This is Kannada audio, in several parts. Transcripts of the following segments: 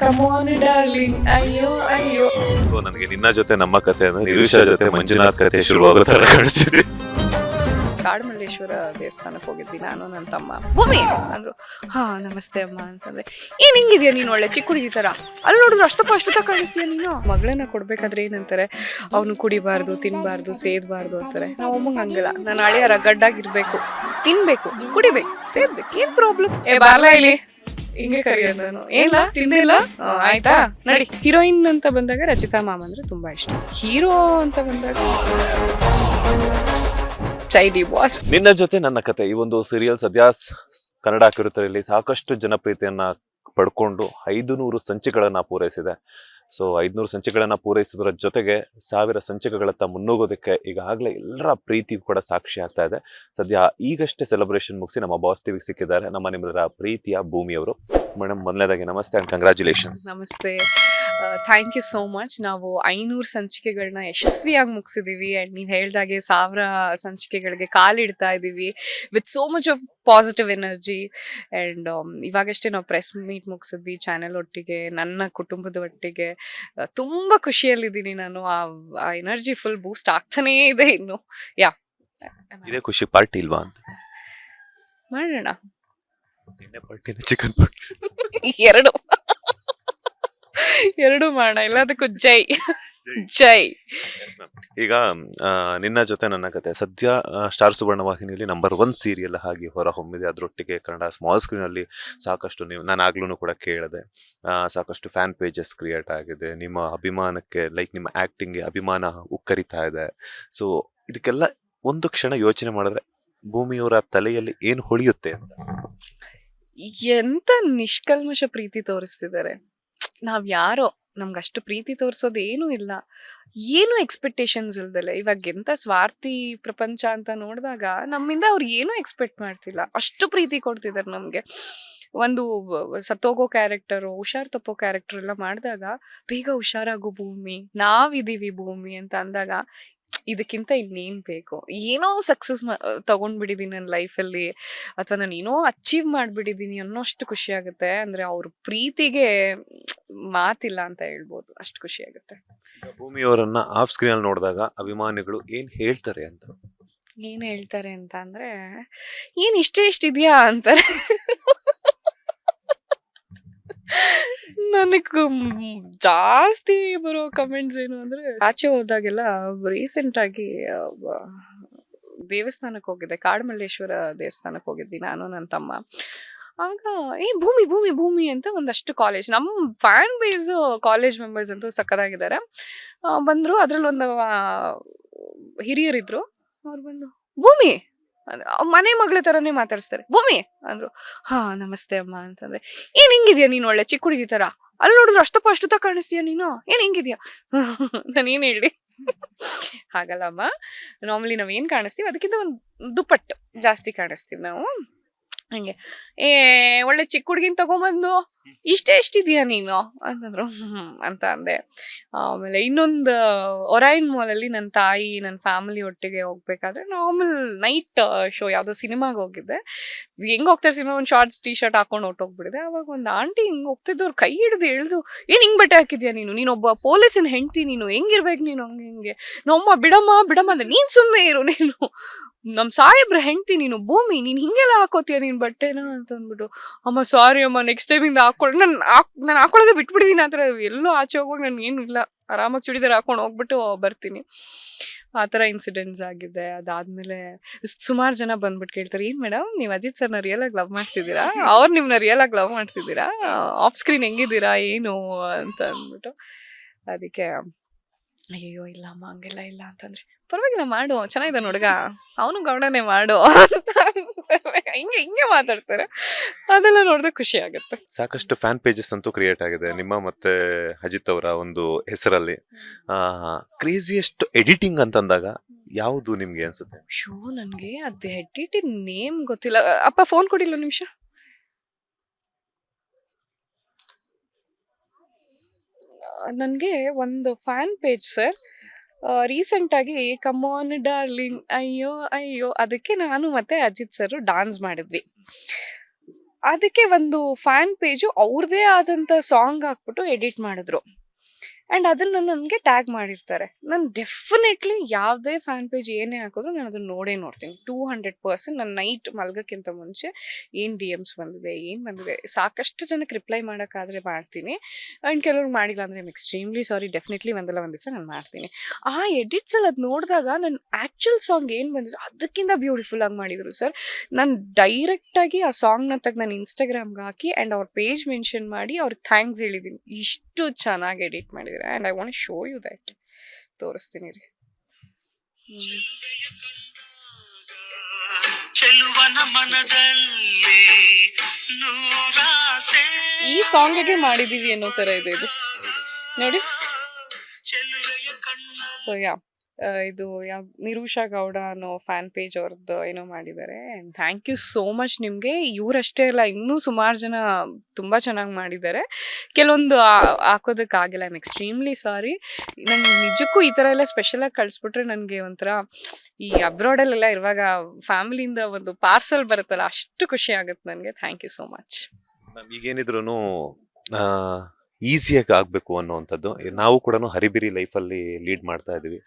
ಕಮ್ ಆನ್ ಡಾರ್ಲಿಂಗ್ ಅಯ್ಯೋ ಅಯ್ಯೋ. ನನಗೆ ನಿನ್ನ ಜೊತೆ ನಮ್ಮ ಕತೆ ನಿರೀಶಾ ಜೊತೆ ಮಂಜುನಾಥ್ ಕತೆ ಶುರುವಾಗೋ ತರ ಕಾಣಿಸ್ತಿದೆ. ಕಾಡಮಲ್ಲೇಶ್ವರ ದೇವಸ್ಥಾನಕ್ಕೆ ಹೋಗಿದ್ವಿ ನಾನು ನನ್ನ ತಮ್ಮ. ಭೂಮಿ ಅಂದ್ರು. ಹಾ ನಮಸ್ತೆ ಅಮ್ಮ ಅಂತಂದ್ರೆ, ಏನ್ ಹಿಂಗಿದ್ಯಾ ನೀನು ಒಳ್ಳೆ ಚಿಕ್ಕ ಹುಡುಗಿ ತರ, ಅಲ್ಲಿ ನೋಡಿದ್ರು ಅಷ್ಟಕ್ಕ ಕಾಣಿಸ್ತೀಯ ನೀನು. ಮಗಳನ್ನ ಕೊಡ್ಬೇಕಾದ್ರೆ ಏನಂತಾರೆ, ಅವನು ಕುಡಿಬಾರ್ದು, ತಿನ್ಬಾರ್ದು, ಸೇದ್ಬಾರ್ದು ಅಂತಾರೆ. ನಾವು ಅಮ್ಮಂಗ್ ಹಂಗಿಲ್ಲ, ನಾನು ಹಳೆಯ ರಗಡ್ಡಾಗಿರ್ಬೇಕು, ತಿನ್ಬೇಕು, ಕುಡಿಬೇಕು, ಸೇದ್ಬೇಕು, ಏನ್ ಪ್ರಾಬ್ಲಮ್, ಏ ಬಾರ್ಲಾ ಇಲ್ಲಿ ಹಿಂಗೆ ಕರೆಯೋದು ನಾನು. ಏನಿಲ್ಲ ತಿಂದೇ ಇಲ್ಲ, ಆಯ್ತಾ ನಡಿ. ಹೀರೋಯಿನ್ ಅಂತ ಬಂದಾಗ ರಚಿತಾ ಮಾಮ್ ಅಂದ್ರೆ ತುಂಬಾ ಇಷ್ಟ. ಹೀರೋ ಅಂತ ಬಂದಾಗ ಚೈಡಿ ಬಾಸ್. ನಿನ್ನ ಜೊತೆ ನನ್ನ ಕತೆ ಈ ಒಂದು ಸೀರಿಯಲ್ ಸದ್ಯ ಕನ್ನಡ ಕಿರುತೆರೆಯಲ್ಲಿ ಸಾಕಷ್ಟು ಜನಪ್ರಿಯತೆಯನ್ನ ಪಡ್ಕೊಂಡು 500 ಸಂಚಿಕೆಗಳನ್ನ ಪೂರೈಸಿದೆ. ಸೊ 500 ಸಂಚಿಕೆಗಳನ್ನ ಪೂರೈಸೋದ್ರ ಜೊತೆಗೆ 1000 ಸಂಚಿಕೆಗಳತ್ತ ಮುನ್ನುಗ್ಗೋದಕ್ಕೆ ಈಗಾಗಲೇ ಎಲ್ಲರ ಪ್ರೀತಿಗೂ ಕೂಡ ಸಾಕ್ಷಿ ಆಗ್ತಾ ಇದೆ. ಸದ್ಯ ಈಗಷ್ಟೇ ಸೆಲೆಬ್ರೇಷನ್ ಮುಗಿಸಿ ನಮ್ಮ ಬಾಸ್ ಟಿವಿಗೆ ಸಿಕ್ಕಿದ್ದಾರೆ ನಮ್ಮ ನಿಮ್ಮೆಲ್ಲರ ಪ್ರೀತಿಯ ಭೂಮಿ ಅವರು. ಮೇಡಮ್, ಮೊದಲನೇದಾಗಿ ನಮಸ್ತೆ ಅಂಡ್ ಕಂಗ್ರ್ಯಾಚುಲೇಷನ್ಸ್. ನಮಸ್ತೆ, ಥ್ಯಾಂಕ್ ಯು ಸೋ ಮಚ್. ನಾವು 500 ಸಂಚಿಕೆಗಳನ್ನ ಯಶಸ್ವಿಯಾಗಿ ಮುಗಿಸಿದೀವಿ ಅಂಡ್ ನೀವು ಹೇಳ್ದಾಗೆ 1000 ಸಂಚಿಕೆಗಳಿಗೆ ಕಾಲಿಡ್ತಾ ಇದ್ದೀವಿ with so much of positive energy. And ಇವಾಗಷ್ಟೇ ನಾವು ಪ್ರೆಸ್ ಮೀಟ್ ಮುಗಿಸಿದ್ವಿ ಚಾನೆಲ್ ಒಟ್ಟಿಗೆ, ನನ್ನ ಕುಟುಂಬದ ಒಟ್ಟಿಗೆ. ತುಂಬಾ ಖುಷಿಯಲ್ಲಿದ್ದೀನಿ ನಾನು. ಆ ಎನರ್ಜಿ ಫುಲ್ ಬೂಸ್ಟ್ ಆಗ್ತಾನೇ ಇದೆ ಇನ್ನು. ಯಾ, ಇದೇ ಖುಷಿ ಪಾರ್ಟಿ ಇಲ್ವಾ ಅಂತ ಮಾಡೋಣ. ಪಾರ್ಟಿನ ಚಿಕನ್ ಪಾರ್ಟಿ ಎರಡು ಮಾಡೋಣ, ಎಲ್ಲದಕ್ಕೂ ಜೈ ಜೈ. ಈಗ ನಿನ್ನ ಜೊತೆ ನನ್ನ ಕತೆ ಸದ್ಯ ಸ್ಟಾರ್ ಸುವರ್ಣ ವಾಹಿನಿಯಲ್ಲಿ ನಂಬರ್ 1 ಸೀರಿಯಲ್ ಆಗಿ ಹೊರಹೊಮ್ಮಿದೆ. ಅದರೊಟ್ಟಿಗೆ ಕನ್ನಡ ಸ್ಮಾಲ್ ಸ್ಕ್ರೀನ್ ಅಲ್ಲಿ ಸಾಕಷ್ಟು ನಾನು ಆಗ್ಲೂ ಕೂಡ ಕೇಳಿದೆ, ಸಾಕಷ್ಟು ಫ್ಯಾನ್ ಪೇಜಸ್ ಕ್ರಿಯೇಟ್ ಆಗಿದೆ. ನಿಮ್ಮ ಅಭಿಮಾನಕ್ಕೆ ನಿಮ್ಮ ಆಕ್ಟಿಂಗ್ಗೆ ಅಭಿಮಾನ ಉಕ್ಕರಿತಾ ಇದೆ. ಸೊ ಇದಕ್ಕೆಲ್ಲ ಒಂದು ಕ್ಷಣ ಯೋಚನೆ ಮಾಡಿದ್ರೆ ಭೂಮಿಯವರ ತಲೆಯಲ್ಲಿ ಏನು ಹೊಳೆಯುತ್ತೆ ಅಂತ? ಎಂತ ನಿಷ್ಕಲ್ಮಶ ಪ್ರೀತಿ ತೋರಿಸ್ತಿದ್ದಾರೆ. ನಾವ್ ಯಾರೋ, ನಮ್ಗೆ ಅಷ್ಟು ಪ್ರೀತಿ ತೋರಿಸೋದು ಏನೂ ಇಲ್ಲ, ಏನು ಎಕ್ಸ್ಪೆಕ್ಟೇಷನ್ಸ್ ಇಲ್ದಲೆ. ಇವಾಗ ಎಂತ ಸ್ವಾರ್ಥಿ ಪ್ರಪಂಚ ಅಂತ ನೋಡಿದಾಗ ನಮ್ಮಿಂದ ಅವ್ರು ಏನೂ ಎಕ್ಸ್ಪೆಕ್ಟ್ ಮಾಡ್ತಿಲ್ಲ, ಅಷ್ಟು ಪ್ರೀತಿ ಕೊಡ್ತಿದ್ದಾರೆ ನಮ್ಗೆ. ಒಂದು ಸತ್ತೋಗೋ ಕ್ಯಾರೆಕ್ಟರು, ಹುಷಾರ್ ತಪ್ಪೋ ಕ್ಯಾರೆಕ್ಟರ್ ಎಲ್ಲ ಮಾಡಿದಾಗ ಬೇಗ ಹುಷಾರಾಗೋ ಭೂಮಿ, ನಾವಿದೀವಿ ಭೂಮಿ ಅಂತ ಅಂದಾಗ ಇದಕ್ಕಿಂತ ಇನ್ನೇನ್ ಬೇಕು? ಏನೋ ಸಕ್ಸಸ್ ತಗೊಂಡ್ಬಿಟ್ಟಿದೀನಿ ನನ್ನ ಲೈಫಲ್ಲಿ, ಅಥವಾ ನಾನು ಏನೋ ಅಚೀವ್ ಮಾಡ್ಬಿಟ್ಟಿದೀನಿ ಅನ್ನೋಷ್ಟು ಖುಷಿ ಆಗುತ್ತೆ. ಅಂದ್ರೆ ಅವ್ರ ಪ್ರೀತಿಗೆ ಮಾತಿಲ್ಲ ಅಂತ ಹೇಳ್ಬೋದು, ಅಷ್ಟು ಖುಷಿ ಆಗುತ್ತೆ. ಭೂಮಿಯವರನ್ನ ಆಫ್ ಸ್ಕ್ರೀನ್ ಅಲ್ಲಿ ನೋಡಿದಾಗ ಅಭಿಮಾನಿಗಳು ಏನ್ ಹೇಳ್ತಾರೆ ಅಂತ? ಏನ್ ಹೇಳ್ತಾರೆ ಅಂತ ಅಂದ್ರೆ, ಏನ್ ಇಷ್ಟಿದ್ಯಾ ಅಂತಾರೆ. ನನಗ್ ಜಾಸ್ತಿ ಬರೋ ಕಮೆಂಟ್ಸ್ ಏನು ಅಂದ್ರೆ, ಆಚೆ ಹೋದಾಗೆಲ್ಲ ರೀಸೆಂಟ್ ಆಗಿ ದೇವಸ್ಥಾನಕ್ಕೆ ಹೋಗಿದ್ದೆ, ಕಾಡಮಲ್ಲೇಶ್ವರ ದೇವಸ್ಥಾನಕ್ಕೆ ಹೋಗಿದ್ವಿ ನಾನು ನನ್ನ ತಮ್ಮ. ಆಗ ಭೂಮಿ ಭೂಮಿ ಭೂಮಿ ಅಂತ ಒಂದಷ್ಟು ಕಾಲೇಜ್, ನಮ್ಮ ಫ್ಯಾನ್ ಬೇಸ್ ಕಾಲೇಜ್ ಮೆಂಬರ್ಸ್ ಅಂತೂ ಸಕ್ಕದಾಗಿದ್ದಾರೆ. ಬಂದ್ರು, ಅದ್ರಲ್ಲಿ ಒಂದು ಹಿರಿಯರಿದ್ರು. ಅವ್ರು ಬಂದು ಭೂಮಿ ಮನೆ ಮಗಳ ತರನೇ ಮಾತಾಡಿಸ್ತಾರೆ. ಭೂಮಿ ಅಂದ್ರು. ಹಾ ನಮಸ್ತೆ ಅಮ್ಮ ಅಂತಂದ್ರೆ, ಏನ್ ಹಿಂಗಿದ್ಯಾ ನೀನು ಒಳ್ಳೆ ಚಿಕ್ಕ ಹುಡುಗಿ ತರ, ಅಲ್ಲಿ ನೋಡಿದ್ರು ಅಷ್ಟಕ್ಕ ಕಾಣಿಸ್ತೀಯ ನೀನು, ಏನ್ ಹಿಂಗಿದ್ಯಾ. ನಾನೇನ್ ಹೇಳಿ, ಹಾಗಲ್ಲಮ್ಮ, ನಾರ್ಮಲಿ ನಾವ್ ಏನ್ ಕಾಣಿಸ್ತೀವಿ ಅದಕ್ಕಿಂತ ಒಂದು ದುಪ್ಪಟ್ಟು ಜಾಸ್ತಿ ಕಾಣಿಸ್ತೀವಿ ನಾವು. ಹಂಗೆ ಒಳ್ಳೆ ಚಿಕ್ಕ ಹುಡುಗಿನ ತಗೊಂಬಂದು ಎಷ್ಟಿದ್ಯಾ ನೀನು ಅಂತಂದ್ರು. ಅಂತ ಅಂದೆ. ಆಮೇಲೆ ಇನ್ನೊಂದು ಒರೈನ್ ಮಾಲಲ್ಲಿ ನನ್ನ ತಾಯಿ ನನ್ನ ಫ್ಯಾಮಿಲಿ ಒಟ್ಟಿಗೆ ಹೋಗ್ಬೇಕಾದ್ರೆ ನಾರ್ಮಲ್ ನೈಟ್ ಶೋ ಯಾವುದೋ ಸಿನಿಮಾಗೆ ಹೋಗಿದ್ದೆ. ಹೆಂಗ್ ಹೋಗ್ತಾರೆ ಸಿನಿಮಾ, ಒಂದು ಶಾರ್ಟ್ಸ್ ಟಿ ಶರ್ಟ್ ಹಾಕೊಂಡು ಹೊಟ್ಟೋಗ್ಬಿಟ್ಟಿದೆ. ಅವಾಗ ಒಂದು ಆಂಟಿ ಹಿಂಗೆ ಹೋಗ್ತಿದ್ದವ್ರು ಕೈ ಹಿಡಿದು ಎಳ್ದು, ಏನ್ ಹಿಂಗ್ ಬಟ್ಟೆ ಹಾಕಿದ್ಯಾ ನೀನೊಬ್ಬ ಪೊಲೀಸಿನ ಹೆಂಡ್ತಿ, ನೀನು ಹೆಂಗಿರ್ಬೇಕು ನೀನು, ಹಿಂಗೆ ನಮ್ಮಮ್ಮ ಬಿಡಮ್ಮ ಅಂದ್ರೆ, ನೀನ್ ಸುಮ್ಮನೆ ಇರು, ನೀನು ನಮ್ ಸಾಹೇಬ್ರ ಹೆಂಡ್ತಿ ನೀನು ಭೂಮಿ, ನೀನ್ ಹಿಂಗೆಲ್ಲ ಹಾಕೋತೀಯ ನೀನ್ ಬಟ್ಟೆನ ಅಂತ ಅಂದ್ಬಿಟ್ಟು. ಅಮ್ಮ ಸಾರಿ ಅಮ್ಮ, ನೆಕ್ಸ್ಟ್ ಟೈಮ್ ಇಂದ ನಾನು ಹಾಕೊಳ್ಳೋದೇ ಬಿಟ್ಬಿಟ್ಟಿದೀನಿ ಆ ಥರ. ಎಲ್ಲೋ ಆಚೆ ಹೋಗುವಾಗ ನನ್ಗೆ ಏನು ಇಲ್ಲ, ಆರಾಮಾಗಿ ಚೂಡಿದಾರ್ ಹಾಕೊಂಡು ಹೋಗ್ಬಿಟ್ಟು ಬರ್ತೀನಿ. ಆ ಥರ ಇನ್ಸಿಡೆಂಟ್ಸ್ ಆಗಿದೆ. ಅದಾದ್ಮೇಲೆ ಸುಮಾರು ಜನ ಬಂದ್ಬಿಟ್ಟು ಕೇಳ್ತಾರೆ, ಏನ್ ಮೇಡಮ್ ನೀವು ಅಜಿತ್ ಸರ್ನ ರಿಯಲ್ ಆಗಿ ಲವ್ ಮಾಡ್ತಿದ್ದೀರಾ, ಅವ್ರು ನಿಮ್ನ ರಿಯಲ್ ಆಗಿ ಲವ್ ಮಾಡ್ತಿದ್ದೀರಾ, ಆಫ್ ಸ್ಕ್ರೀನ್ ಹೆಂಗಿದ್ದೀರಾ ಏನು ಅಂತ ಅಂದ್ಬಿಟ್ಟು. ಅದಕ್ಕೆ ಅಯ್ಯೋ ಇಲ್ಲಮ್ಮ ಹಂಗೆಲ್ಲ ಇಲ್ಲ ಅಂತಂದ್ರೆ, ಪರವಾಗಿಲ್ಲ ಮಾಡು, ಚೆನ್ನಾಗಿದೆ ನೋಡ್ಗ, ಅವನು ಗೌಡನೇ ಮಾಡು ಹಿಂಗೆ ಮಾತಾಡ್ತಾರೆ. ಅದೆಲ್ಲ ನೋಡಿದ್ರೆ ಖುಷಿ ಆಗುತ್ತೆ. ಸಾಕಷ್ಟು ಫ್ಯಾನ್ ಪೇಜಸ್ ಅಂತೂ ಕ್ರಿಯೇಟ್ ಆಗಿದೆ ನಿಮ್ಮ ಮತ್ತೆ ಅಜಿತ್ ಅವರ ಒಂದು ಹೆಸರಲ್ಲಿ. ಕ್ರೇಜಿಯಸ್ಟ್ ಎಡಿಟಿಂಗ್ ಅಂತಂದಾಗ ಯಾವುದು ನಿಮ್ಗೆ ಅನ್ಸುತ್ತೆ? ಶೋ ನನ್ಗೆ ಅದು ಎಡಿಟಿಂಗ್ ನೇಮ್ ಗೊತ್ತಿಲ್ಲ. ಅಪ್ಪ ಫೋನ್ ಕೊಡಿಲ್ಲ ನಿಮಿಷ. ನನಗೆ ಒಂದು ಫ್ಯಾನ್ ಪೇಜ್ ಸರ್ ರೀಸೆಂಟ್ ಆಗಿ ಕಮ್ ಆನ್ ಡಾರ್ಲಿಂಗ್ ಅಯ್ಯೋ ಅಯ್ಯೋ ಅದಕ್ಕೆ ನಾನು ಮತ್ತೆ ಅಜಿತ್ ಸರ್ ಡಾನ್ಸ್ ಮಾಡಿದ್ವಿ. ಅದಕ್ಕೆ ಒಂದು ಫ್ಯಾನ್ ಪೇಜು ಅವ್ರದೇ ಆದಂಥ ಸಾಂಗ್ ಹಾಕ್ಬಿಟ್ಟು ಎಡಿಟ್ ಮಾಡಿದ್ರು. ಆ್ಯಂಡ್ ಅದನ್ನು ನನಗೆ ಟ್ಯಾಗ್ ಮಾಡಿರ್ತಾರೆ. ನಾನು ಡೆಫಿನೆಟ್ಲಿ ಯಾವುದೇ ಫ್ಯಾನ್ ಪೇಜ್ ಏನೇ ಹಾಕಿದ್ರು ನಾನು ಅದನ್ನು ನೋಡ್ತೀನಿ. 200% ನಾನು ನೈಟ್ ಮಲ್ಗೋಕ್ಕಿಂತ ಮುಂಚೆ ಏನು DMs ಬಂದಿದೆ, ಏನು ಬಂದಿದೆ, ಸಾಕಷ್ಟು ಜನಕ್ಕೆ ರಿಪ್ಲೈ ಮಾಡೋಕ್ಕಾದರೆ ಮಾಡ್ತೀನಿ. ಆ್ಯಂಡ್ ಕೆಲವ್ರು ಮಾಡಿಲ್ಲ ಅಂದರೆ ಐಮ್ ಎಕ್ಸ್ಟ್ರೀಮ್ಲಿ ಸಾರಿ. ಡೆಫಿನೆಟ್ಲಿ ಒಂದಲ್ಲ ಒಂದು ದಿವಸ ನಾನು ಮಾಡ್ತೀನಿ. ಆ ಎಡಿಟ್ಸಲ್ಲಿ ಅದು ನೋಡಿದಾಗ ನನ್ನ ಆ್ಯಕ್ಚುಲ್ ಸಾಂಗ್ ಏನು ಬಂದಿದೆ ಅದಕ್ಕಿಂತ ಬ್ಯೂಟಿಫುಲ್ಲಾಗಿ ಮಾಡಿದರು ಸರ್. ನಾನು ಡೈರೆಕ್ಟಾಗಿ ಆ ಸಾಂಗ್ನ ತೆಗೆದು ನಾನು ಇನ್ಸ್ಟಾಗ್ರಾಮ್ಗೆ ಹಾಕಿ ಆ್ಯಂಡ್ ಅವ್ರ ಪೇಜ್ ಮೆನ್ಷನ್ ಮಾಡಿ ಅವ್ರಿಗೆ ಥ್ಯಾಂಕ್ಸ್ ಹೇಳಿದ್ದೀನಿ. ಇಷ್ಟು ಚೆನ್ನಾಗಿ ಎಡಿಟ್ ಮಾಡಿದ್ದಾರೆ. And I want show you that. ತೋರಿಸ್ತೀನಿ ರೀ. ಈ ಸಾಂಗಿಗೆ ಮಾಡಿದೀವಿ ಅನ್ನೋ ಥರ ಇದೆ ಇದು ನೋಡಿ. ಸೊ ಇದು ನಿರೂಷಾ ಗೌಡ ಅನ್ನೋ ಫ್ಯಾನ್ ಪೇಜ್ ಅವ್ರದ್ದು ಏನೋ ಮಾಡಿದ್ದಾರೆ. ಥ್ಯಾಂಕ್ ಯು ಸೋ ಮಚ್ ನಿಮಗೆ. ಇವರಷ್ಟೇ ಅಲ್ಲ, ಇನ್ನೂ ಸುಮಾರು ಜನ ತುಂಬ ಚೆನ್ನಾಗಿ ಮಾಡಿದ್ದಾರೆ. ಕೆಲವೊಂದು ಹಾಕೋದಕ್ಕಾಗಿಲ್ಲ. I'm extremely sorry. ನಂಗೆ ನಿಜಕ್ಕೂ ಈ ಥರ ಎಲ್ಲ ಸ್ಪೆಷಲಾಗಿ ಕಳಿಸ್ಬಿಟ್ರೆ ನನಗೆ ಒಂಥರ ಈ ಅಬ್ರಾಡಲ್ಲೆಲ್ಲ ಇರುವಾಗ ಫ್ಯಾಮಿಲಿಯಿಂದ ಒಂದು ಪಾರ್ಸಲ್ ಬರುತ್ತಲ್ಲ, ಅಷ್ಟು ಖುಷಿ ಆಗುತ್ತೆ ನನಗೆ. Thank you so much. ಈಗೇನಿದ್ರು ಈಸಿಯಾಗಿ ಆಗಬೇಕು ಅನ್ನೋವಂಥದ್ದು. ನಾವು ಕೂಡ ಹರಿಬಿರಿ ಲೈಫಲ್ಲಿ ಲೀಡ್ ಮಾಡ್ತಾ ಇದ್ದೀವಿ.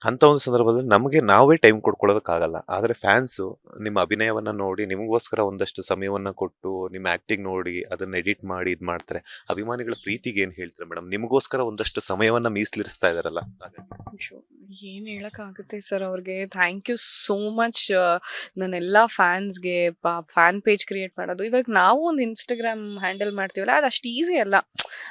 ಅಂಥ ಒಂದು ಸಂದರ್ಭದಲ್ಲಿ ನಮಗೆ ನಾವೇ ಟೈಮ್ ಕೊಡ್ಕೊಳ್ಳೋದಕ್ಕಾಗಲ್ಲ. ಆದರೆ ಫ್ಯಾನ್ಸು ನಿಮ್ಮ ಅಭಿನಯವನ್ನು ನೋಡಿ ನಿಮಗೋಸ್ಕರ ಒಂದಷ್ಟು ಸಮಯವನ್ನು ಕೊಟ್ಟು ನಿಮ್ಮ ಆ್ಯಕ್ಟಿಂಗ್ ನೋಡಿ ಅದನ್ನು ಎಡಿಟ್ ಮಾಡಿ ಇದು ಮಾಡ್ತಾರೆ. ಅಭಿಮಾನಿಗಳ ಪ್ರೀತಿಗೆ ಏನು ಹೇಳ್ತಾರೆ ಮೇಡಮ್? ನಿಮಗೋಸ್ಕರ ಒಂದಷ್ಟು ಸಮಯವನ್ನು ಮೀಸಲಿರಿಸ್ತಾ ಇದ್ದಾರಲ್ಲ, ಏನು ಹೇಳೋಕ್ಕಾಗುತ್ತೆ ಸರ್ ಅವ್ರಿಗೆ. Thank you so much. ನನ್ನೆಲ್ಲ ಫ್ಯಾನ್ಸ್ಗೆ ಫ್ಯಾನ್ ಪೇಜ್ ಕ್ರಿಯೇಟ್ ಮಾಡೋದು. ಇವಾಗ ನಾವು ಒಂದು ಇನ್ಸ್ಟಾಗ್ರಾಮ್ ಹ್ಯಾಂಡಲ್ ಮಾಡ್ತೀವಲ್ಲ, ಅದು ಅಷ್ಟು ಈಸಿ ಅಲ್ಲ.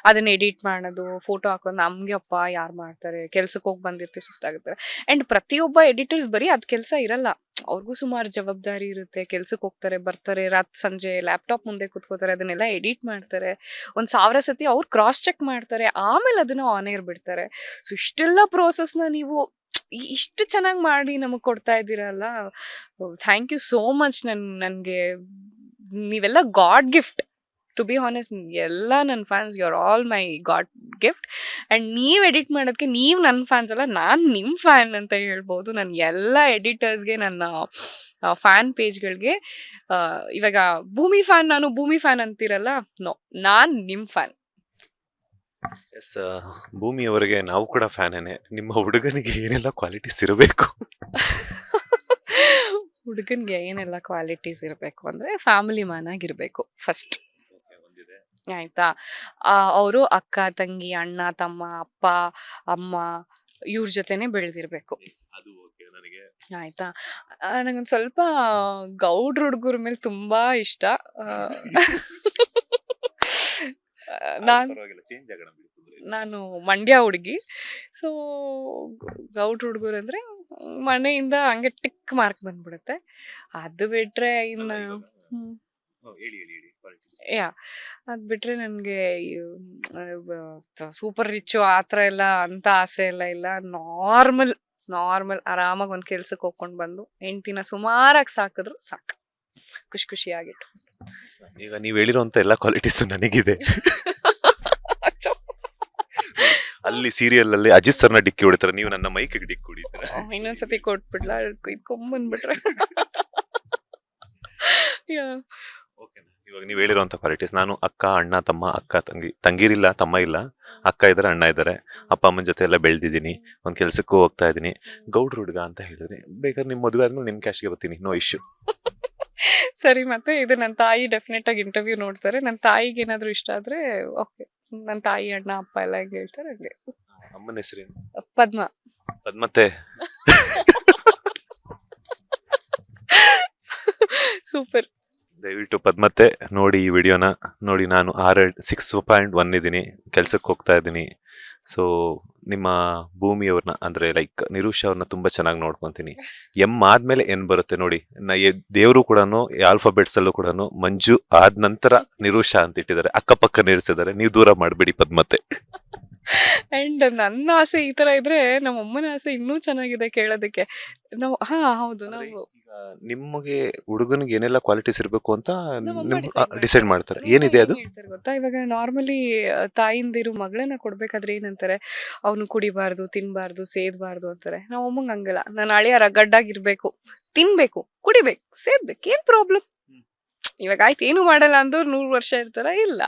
ಅದನ್ನು ಎಡಿಟ್ ಮಾಡೋದು, ಫೋಟೋ ಹಾಕೋದು ನಮಗೆ ಅಪ್ಪ ಯಾರು ಮಾಡ್ತಾರೆ, ಕೆಲ್ಸಕ್ಕೆ ಹೋಗಿ ಬಂದಿರ್ತೀವಿ, ಸುಸ್ತಾಗುತ್ತೆ. ಆ್ಯಂಡ್ ಪ್ರತಿಯೊಬ್ಬ ಎಡಿಟರ್ಸ್ ಬರೀ ಅದು ಕೆಲಸ ಇರಲ್ಲ, ಅವ್ರಿಗೂ ಸುಮಾರು ಜವಾಬ್ದಾರಿ ಇರುತ್ತೆ. ಕೆಲ್ಸಕ್ಕೆ ಹೋಗ್ತಾರೆ, ಬರ್ತಾರೆ, ಸಂಜೆ ಲ್ಯಾಪ್ಟಾಪ್ ಮುಂದೆ ಕೂತ್ಕೋತಾರೆ, ಅದನ್ನೆಲ್ಲ ಎಡಿಟ್ ಮಾಡ್ತಾರೆ. 1000 ಸತಿ ಅವ್ರು ಕ್ರಾಸ್ ಚೆಕ್ ಮಾಡ್ತಾರೆ, ಆಮೇಲೆ ಅದನ್ನು ಆನ್ ಏರ್ ಬಿಡ್ತಾರೆ. ಸೊ ಇಷ್ಟೆಲ್ಲ ಪ್ರೋಸೆಸ್ನ ನೀವು ಇಷ್ಟು ಚೆನ್ನಾಗಿ ಮಾಡಿ ನಮಗೆ ಕೊಡ್ತಾ ಇದ್ದೀರಲ್ಲ, ಥ್ಯಾಂಕ್ ಯು ಸೋ ಮಚ್. ನನಗೆ ನೀವೆಲ್ಲ god gift. To be honest, ಎಲ್ಲ ನನ್ನ fans, you are all my god gift. And ನೀವು ಎಡಿಟ್ ಮಾಡೋದಕ್ಕೆ ನೀವು ನನ್ನ ಫ್ಯಾನ್ಸ್ ಅಲ್ಲ, ನಾನು ನಿಮ್ಮ ಫ್ಯಾನ್ ಅಂತ ಹೇಳ್ಬೋದು. ನನ್ನ ಎಲ್ಲ ಎಡಿಟರ್ಸ್ಗೆ, ನನ್ನ ಫ್ಯಾನ್ ಪೇಜ್ಗಳಿಗೆ, ಇವಾಗ ಭೂಮಿ ಫ್ಯಾನ್, ನಾನು ಭೂಮಿ ಫ್ಯಾನ್ ಅಂತೀರಲ್ಲ, ನೋ, ನಾನು ನಿಮ್ಮ ಫ್ಯಾನ್. ಎಸ್, ಭೂಮಿಯವರಿಗೆ ನಾವು ಕೂಡ ಫ್ಯಾನೇನೆ. ನಿಮ್ಮ ಹುಡುಗನಿಗೆ ಏನೆಲ್ಲ ಕ್ವಾಲಿಟೀಸ್ ಇರಬೇಕು? ಹುಡುಗನಿಗೆ ಏನೆಲ್ಲ ಕ್ವಾಲಿಟೀಸ್ ಇರಬೇಕು ಅಂದರೆ ಫ್ಯಾಮಿಲಿ ಮ್ಯಾನ್ ಆಗಿರಬೇಕು ಫಸ್ಟ್. ಆಯ್ತಾ? ಅವರು ಅಕ್ಕ ತಂಗಿ, ಅಣ್ಣ ತಮ್ಮ, ಅಪ್ಪ ಅಮ್ಮ ಇವ್ರ ಜೊತೆನೆ ಬೆಳೆದಿರ್ಬೇಕು. ಆಯ್ತಾ? ನನಗೊಂದು ಸ್ವಲ್ಪ ಗೌಡ್ರ ಹುಡುಗರ ಮೇಲೆ ತುಂಬಾ ಇಷ್ಟ. ನಾನು ಮಂಡ್ಯ ಹುಡುಗಿ. ಸೊ ಗೌಡ್ರ ಹುಡುಗರು ಅಂದರೆ ಮನೆಯಿಂದ ಹಂಗೆ ಟಿಕ್ ಮಾರ್ಕ್ ಬಂದ್ಬಿಡುತ್ತೆ. ಅದು ಬಿಟ್ರೆ ಇನ್ನು ಅದು ಬಿಟ್ರೆ ನನಗೆ ಸೂಪರ್ ರಿಚ್ಚು ಆ ಥರ ಎಲ್ಲ ಅಂತ ಆಸೆ ಎಲ್ಲ ಇಲ್ಲ. ನಾರ್ಮಲ್ ಆರಾಮಾಗಿ ಒಂದು ಕೆಲ್ಸಕ್ಕೆ ಹೋಗ್ಕೊಂಡು ಬಂದು ಹೆಂಡ್ತಿನ ಸುಮಾರಾಗಿ ಸಾಕಿದ್ರು ಸಾಕು, ಖುಷಿಯಾಗಿಟ್ಟು. ಈಗ ನೀವು ಹೇಳಿರೋಂಥ ಎಲ್ಲ ಕ್ವಾಲಿಟೀಸು ನನಗಿದೆ. ಅಲ್ಲಿ ಸೀರಿಯಲ್ ಅಲ್ಲಿ ಅಜಿತ್ ಸರ್ನ ಡಿಕ್ಕಿ ಹೊಡಿತಾರೆ, ನೀವು ನನ್ನ ಮೈಕಿಗೆ ಡಿಕ್ಕಿ ಹೊಡಿತೀರ. ಇನ್ನೊಂದ್ಸತಿ ಕೊಟ್ಬಿಡ್ಲಾ, ಇಟ್ಕೊಂಡ್ಬಂದ್ಬಿಟ್ರೆ. ಇವಾಗ ನೀವು ಹೇಳಿರೋಂಥ ಕ್ವಾಲಿಟೀಸ್, ನಾನು ಅಕ್ಕ, ಅಣ್ಣ, ತಮ್ಮ, ಅಕ್ಕ ತಂಗಿರಿಲ್ಲ, ತಮ್ಮ ಇಲ್ಲ, ಅಕ್ಕ ಇದ್ದಾರೆ, ಅಣ್ಣ ಇದ್ದಾರೆ, ಅಪ್ಪ ಅಮ್ಮನ ಜೊತೆ ಎಲ್ಲ ಬೆಳೆದಿದ್ದೀನಿ, ಒಂದು ಕೆಲ್ಸಕ್ಕೂ ಹೋಗ್ತಾ ಇದ್ದೀನಿ. ಗೌಡ್ರ ಹುಡುಗ ಅಂತ ಹೇಳಿದ್ರಿ, ಬೇಕಾದ್ರೆ ನಿಮ್ಮ ಮದುವೆ ಆದ್ಮೇಲೆ ನಿಮ್ಮ ಕ್ಯಾಶ್ಗೆ ಬರ್ತೀನಿ, ನೋ ಇಶ್ಯೂ. ಸರಿ, ಮತ್ತೆ ಇದು ನನ್ನ ತಾಯಿ ಡೆಫಿನೆಟ್ ಆಗಿ ಇಂಟರ್ವ್ಯೂ ನೋಡ್ತಾರೆ. ನನ್ನ ತಾಯಿಗೆ ಏನಾದರೂ ಇಷ್ಟ ಆದ್ರೆ ಓಕೆ. ನನ್ನ ತಾಯಿ, ಅಣ್ಣ, ಅಪ್ಪ ಎಲ್ಲ ಹೆಂಗೆ ಹೇಳ್ತಾರೆ ಹಂಗೆ. ಅಮ್ಮನ ಹೆಸರೇನು? ಪದ್ಮ. ಪದ್ಮತ್ತೆ. ಸೂಪರ್. ದಯವಿಟ್ಟು ಪದ್ಮತ್ತೆ ನೋಡಿ ಈ ವಿಡಿಯೋನ ನೋಡಿ. ನಾನು 6.1 ಇದ್ದೀನಿ, ಕೆಲ್ಸಕ್ಕೆ ಹೋಗ್ತಾ ಇದ್ದೀನಿ. ಸೊ ನಿಮ್ಮ ಭೂಮಿಯವ್ರನ್ನ ಅಂದರೆ ಲೈಕ್ ನಿರೂಷ ಅವ್ರನ್ನ ತುಂಬ ಚೆನ್ನಾಗಿ ನೋಡ್ಕೊತೀನಿ. ಆದ್ಮೇಲೆ ಎನ್ ಬರುತ್ತೆ ನೋಡಿ. ದೇವರು ಕೂಡ ಆಲ್ಫಾಬೆಟ್ಸ್ ಅಲ್ಲೂ ಕೂಡ ಮಂಜು ಆದ ನಂತರ ನಿರೂಷ ಅಂತ ಇಟ್ಟಿದ್ದಾರೆ, ಅಕ್ಕಪಕ್ಕ ನಿಲ್ಲಿಸಿದ್ದಾರೆ. ನೀವು ದೂರ ಮಾಡಬೇಡಿ ಪದ್ಮತ್ತೆ. ಅಂಡ್ ನನ್ನ ಆಸೆ ಈ ತರ ಇದ್ರೆ ನಮ್ಮ ಅಮ್ಮನ ಆಸೆ ಇನ್ನೂ ಚೆನ್ನಾಗಿದೆ ಕೇಳೋದಕ್ಕೆ. ನಾವು ಹೌದು, ನಾವು ನಿಮಗೆ ಹುಡುಗನಿಗೆ ಏನೆಲ್ಲ ಕ್ವಾಲಿಟೀಸ್ ಇರಬೇಕು ಅಂತ ಡಿಸೈಡ್ ಮಾಡ್ತಾರೆ. ಏನಿದೆ ಅದು ಗೊತ್ತಾ? ಇವಾಗ ನಾರ್ಮಲಿ ತಾಯಿಂದಿರು ಮಗಳನ್ನ ಕೊಡ್ಬೇಕಾದ್ರೆ ಏನಂತಾರೆ, ಅವನು ಕುಡಿಬಾರ್ದು, ತಿನ್ಬಾರ್ದು, ಸೇದ್ಬಾರ್ದು ಅಂತಾರೆ. ನಾವು ಅಮ್ಮಂಗೆ ಹಂಗಲ್ಲ. ನಾನು ಅಳಿಯ ರಗಡ್ಡಾಗಿರ್ಬೇಕು, ತಿನ್ಬೇಕು, ಕುಡಿಬೇಕು, ಸೇದ್ಬೇಕು, ಏನ್ ಪ್ರಾಬ್ಲಮ್? ಇವಾಗ ಆಯ್ತು ಏನು ಮಾಡಲ್ಲ ಅಂದವ್ರು 100 ವರ್ಷ ಇರ್ತಾರ? ಇಲ್ಲ.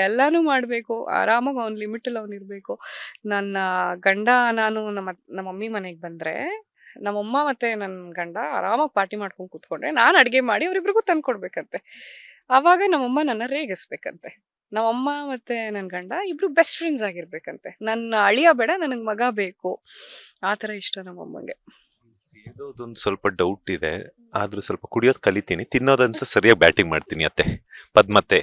ಎಲ್ಲಾನು ಮಾಡಬೇಕು, ಆರಾಮಾಗಿ ಅವ್ನ ಲಿಮಿಟಲ್ಲಿ ಅವನಿರಬೇಕು. ನನ್ನ ಗಂಡ ನಾನು ನಮ್ಮ ಮಮ್ಮಿ ಮನೆಗೆ ಬಂದರೆ ನಮ್ಮಮ್ಮ ಮತ್ತು ನನ್ನ ಗಂಡ ಆರಾಮಾಗಿ ಪಾರ್ಟಿ ಮಾಡ್ಕೊಂಡು ಕೂತ್ಕೊಂಡ್ರೆ ನಾನು ಅಡುಗೆ ಮಾಡಿ ಅವರಿಬ್ರಿಗೂ ತಂದ್ಕೊಡ್ಬೇಕಂತೆ. ಆವಾಗ ನಮ್ಮಮ್ಮ ನನ್ನ ರೇಗಿಸ್ಬೇಕಂತೆ. ನಮ್ಮಮ್ಮ ಮತ್ತು ನನ್ನ ಗಂಡ ಇಬ್ಬರು ಬೆಸ್ಟ್ ಫ್ರೆಂಡ್ಸ್ ಆಗಿರ್ಬೇಕಂತೆ. ನನ್ನ ಅಳಿಯ ಬೇಡ, ನನಗೆ ಮಗ ಬೇಕು. ಆ ಥರ ಇಷ್ಟ ನಮ್ಮಮ್ಮಂಗೆ. ಸೇದೋದೊಂದು ಸ್ವಲ್ಪ ಡೌಟ್ ಇದೆ, ಆದ್ರೂ ಸ್ವಲ್ಪ ಕುಡಿಯೋದು ಕಲಿತೀನಿ, ತಿನ್ನೋದಂತೂ ಸರಿಯಾಗಿ ಬ್ಯಾಟಿಂಗ್ ಮಾಡ್ತೀನಿ ಅತ್ತೆ ಪದ್ಮತ್ತೆ.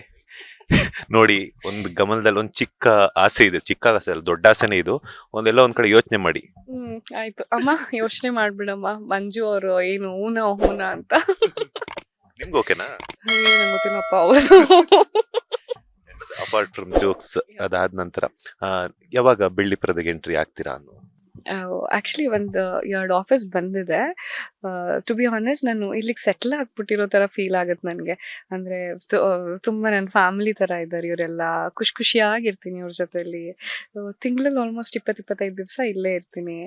ನೋಡಿ, ಒಂದು ಗಮನದಲ್ಲಿ ಒಂದು ಚಿಕ್ಕ ಆಸೆ ಇದೆ, ಚಿಕ್ಕ ಆಸೆ ಅಲ್ಲ, ದೊಡ್ಡ ಆಸೆನೇ ಇದು. ಒಂದೆಲ್ಲ ಒಂದ್ ಕಡೆ ಯೋಚನೆ ಮಾಡಿ. ಆಯ್ತು ಅಮ್ಮ, ಯೋಚನೆ ಮಾಡ್ಬಿಡಮ್ಮ. ಮಂಜು ಅವರು ಏನು ಹೂನ ಅಂತ. ನಿಮ್ಗೆ ಓಕೆನಾ? ನಂಗೆ ಗೊತ್ತಿಲ್ಲಪ್ಪ ಅವ್ರದ್ದು. ಅಪಾರ್ಟ್ ಫ್ರಮ್ ಜೋಕ್ಸ್, ಅದಾದ ನಂತರ ಯಾವಾಗ ಬೆಳ್ಳಿ ಪರದೆಗೆ ಎಂಟ್ರಿ ಆಗ್ತೀರಾ ಅನ್ನೋ? ಆ್ಯಕ್ಚುಲಿ ಒಂದು 2 ಆಫೀಸ್ ಬಂದಿದೆ. ಟು ಬಿ ಆನೆಸ್ಟ್ ನಾನು ಇಲ್ಲಿಗೆ ಸೆಟ್ಲ್ ಆಗ್ಬಿಟ್ಟಿರೋ ಥರ ಫೀಲ್ ಆಗುತ್ತೆ ನನಗೆ. ಅಂದರೆ ತುಂಬ ನನ್ನ ಫ್ಯಾಮಿಲಿ ಥರ ಇದ್ದಾರೆ ಇವರೆಲ್ಲ. ಖುಷಿಯಾಗಿರ್ತೀನಿ ಅವ್ರ ಜೊತೆಲಿ. ತಿಂಗಳಲ್ಲಿ ಆಲ್ಮೋಸ್ಟ್ 20-25 ದಿವಸ ಇಲ್ಲೇ ಇರ್ತೀನಿ.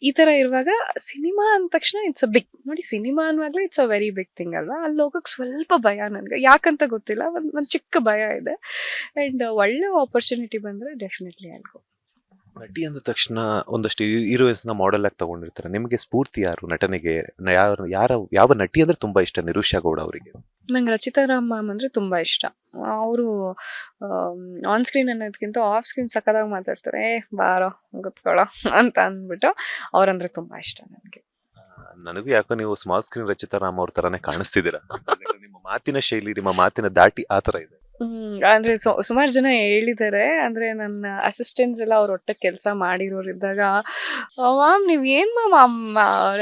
ಈ ಥರ ಇರುವಾಗ ಸಿನಿಮಾ ಅಂದ ತಕ್ಷಣ ಇಟ್ಸ್ ಅ ಬಿಗ್, ನೋಡಿ ಸಿನಿಮಾ ಅನ್ನುವಾಗಲೇ it's a very big thing ಅಲ್ವಾ. ಅಲ್ಲಿ ಹೋಗೋಕ್ಕೆ ಸ್ವಲ್ಪ ಭಯ ನನಗೆ, ಯಾಕಂತ ಗೊತ್ತಿಲ್ಲ, ಒಂದು ಚಿಕ್ಕ ಭಯ ಇದೆ. ಆ್ಯಂಡ್ ಒಳ್ಳೆ ಆಪರ್ಚುನಿಟಿ ಬಂದರೆ ಡೆಫಿನೆಟ್ಲಿ ಅಲ್ಗೋ. ನಟಿ ಅಂದ ತಕ್ಷಣ ಒಂದಷ್ಟು ಹೀರೋಯಿನ್ಸ್ ನ ಮಾಡೆಲ್ ಆಗಿ ತಗೊಂಡಿರ್ತಾರೆ. ನಿಮಗೆ ಸ್ಫೂರ್ತಿ ಯಾರು ನಟನೆಗೆ? ಯಾವ ನಟಿ ಅಂದ್ರೆ ತುಂಬಾ ಇಷ್ಟ ನಿರೂಷಾ ಗೌಡ ಅವರಿಗೆ? ನಂಗೆ ರಚಿತಾ ರಾಮ್ ಮ್ಯಾಮ್ ಅಂದರೆ ತುಂಬ ಇಷ್ಟ. ಅವರು ಆನ್ ಸ್ಕ್ರೀನ್ ಅನ್ನೋದಕ್ಕಿಂತ ಆಫ್ ಸ್ಕ್ರೀನ್ ಸಕ್ಕದಾಗಿ ಮಾತಾಡ್ತಾರೆ. ಬಾರೋ ಗೊತ್ಕೊಳ್ಳೋ ಅಂತ ಅಂದ್ಬಿಟ್ಟು ಅವ್ರಂದ್ರೆ ತುಂಬ ಇಷ್ಟ ನನಗೆ. ನನಗೂ ಯಾಕೋ ನೀವು ಸ್ಮಾಲ್ ಸ್ಕ್ರೀನ್ ರಚಿತಾ ರಾಮ್ ಅವ್ರ ತರಾನೇ ಕಾಣಿಸ್ತಿದ್ದೀರಾ. ನಿಮ್ಮ ಮಾತಿನ ಶೈಲಿ, ನಿಮ್ಮ ಮಾತಿನ ದಾಟಿ ಆ ತರ ಇದೆ. ಅಂದರೆ ಸುಮಾರು ಜನ ಹೇಳಿದ್ದಾರೆ. ಅಂದರೆ ನನ್ನ ಅಸಿಸ್ಟೆಂಟ್ಸ್ ಎಲ್ಲ ಅವ್ರ ಒಟ್ಟಿಗೆ ಕೆಲಸ ಮಾಡಿರೋರಿದ್ದಾಗ, ಮ್ಯಾಮ್ ನೀವು ಏನು ಮ್ಯಾಮ್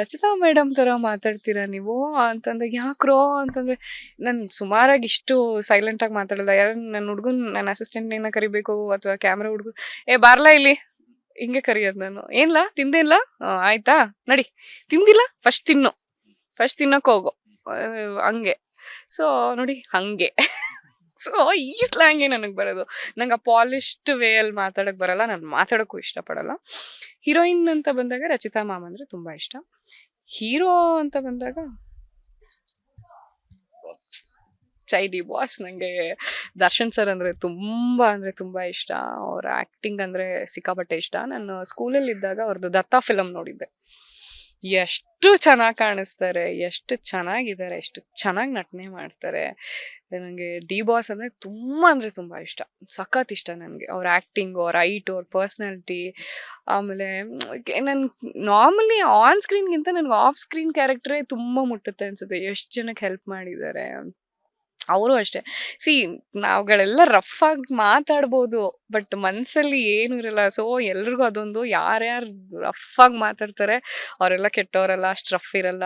ರಚಿತಾ ಮೇಡಮ್ ಥರ ಮಾತಾಡ್ತೀರಾ ನೀವು ಅಂತಂದಾಗ, ಯಾಕ್ರೋ ಅಂತಂದರೆ ನಾನು ಸುಮಾರಾಗಿ ಇಷ್ಟು ಸೈಲೆಂಟಾಗಿ ಮಾತಾಡಲ್ಲ. ಯಾರು ನನ್ನ ಅಸಿಸ್ಟೆಂಟ್ನೇನ ಕರಿಬೇಕು ಅಥವಾ ಕ್ಯಾಮ್ರಾ ಹುಡುಗ ಬಾರ್ಲಾ ಇಲ್ಲಿ ಹಿಂಗೆ ಕರಿಯೋದು ನಾನು. ಏನಿಲ್ಲ ತಿಂದಿಲ್ಲ, ಆಯ್ತಾ ನಡಿ, ತಿಂದಿಲ್ಲ ಫಸ್ಟ್ ತಿನ್ನೋಕೆ ಹೋಗು, ಹಂಗೆ. ಸೊ ನೋಡಿ ಹಂಗೆ. ಸೊ ಈ ಸ್ಲ್ಯಾಂಗೇ ನನಗೆ ಬರೋದು. ನಂಗೆ ಆ ಪಾಲಿಶ್ಡ್ ವೇಯಲ್ಲಿ ಮಾತಾಡೋಕ್ಕೆ ಬರಲ್ಲ, ನಾನು ಮಾತಾಡೋಕ್ಕೂ ಇಷ್ಟಪಡಲ್ಲ. ಹೀರೋಯಿನ್ ಅಂತ ಬಂದಾಗ ರಚಿತಾ ಮ್ಯಾಮ್ ಅಂದರೆ ತುಂಬ ಇಷ್ಟ. ಹೀರೋ ಅಂತ ಬಂದಾಗ ಚೈಡಿ ಬಾಸ್. ನನಗೆ ದರ್ಶನ್ ಸರ್ ಅಂದರೆ ತುಂಬ ಇಷ್ಟ. ಅವರ ಆ್ಯಕ್ಟಿಂಗ್ ಅಂದರೆ ಸಿಕ್ಕಾಪಟ್ಟೆ ಇಷ್ಟ. ನಾನು ಸ್ಕೂಲಲ್ಲಿದ್ದಾಗ ಅವ್ರದ್ದು ದತ್ತಾ ಫಿಲಮ್ ನೋಡಿದ್ದೆ. ಎಷ್ಟು ಚೆನ್ನಾಗಿ ಕಾಣಿಸ್ತಾರೆ, ಎಷ್ಟು ಚೆನ್ನಾಗಿದ್ದಾರೆ, ಎಷ್ಟು ಚೆನ್ನಾಗಿ ನಟನೆ ಮಾಡ್ತಾರೆ. ನನಗೆ ಡಿ ಬಾಸ್ ಅಂದರೆ ತುಂಬ ಇಷ್ಟ, ಸಖತ್ ಇಷ್ಟ ನನಗೆ. ಅವ್ರ ಆ್ಯಕ್ಟಿಂಗು, ಅವ್ರ ಹೈಟು, ಅವ್ರ ಪರ್ಸ್ನಾಲಿಟಿ. ಆಮೇಲೆ ನಾನು ನಾರ್ಮಲಿ ಆನ್ ಸ್ಕ್ರೀನ್ಗಿಂತ ನನಗೆ ಆಫ್ ಸ್ಕ್ರೀನ್ ಕ್ಯಾರೆಕ್ಟ್ರೇ ತುಂಬ ಮುಟ್ಟುತ್ತೆ ಅನಿಸುತ್ತೆ. ಎಷ್ಟು ಜನಕ್ಕೆ ಹೆಲ್ಪ್ ಮಾಡಿದ್ದಾರೆ. ಅವರು ಅಷ್ಟೇ. ನಾವುಗಳೆಲ್ಲ ರಫ್ ಆಗಿ ಮಾತಾಡ್ಬೋದು, ಬಟ್ ಮನಸ್ಸಲ್ಲಿ ಏನೂ ಇರಲ್ಲ. ಸೊ ಎಲ್ರಿಗೂ ಅದೊಂದು, ಯಾರ್ಯಾರು ರಫ್ ಆಗಿ ಮಾತಾಡ್ತಾರೆ ಅವರೆಲ್ಲ ಕೆಟ್ಟವರಲ್ಲ, ಅಷ್ಟು ರಫ್ ಇರಲ್ಲ.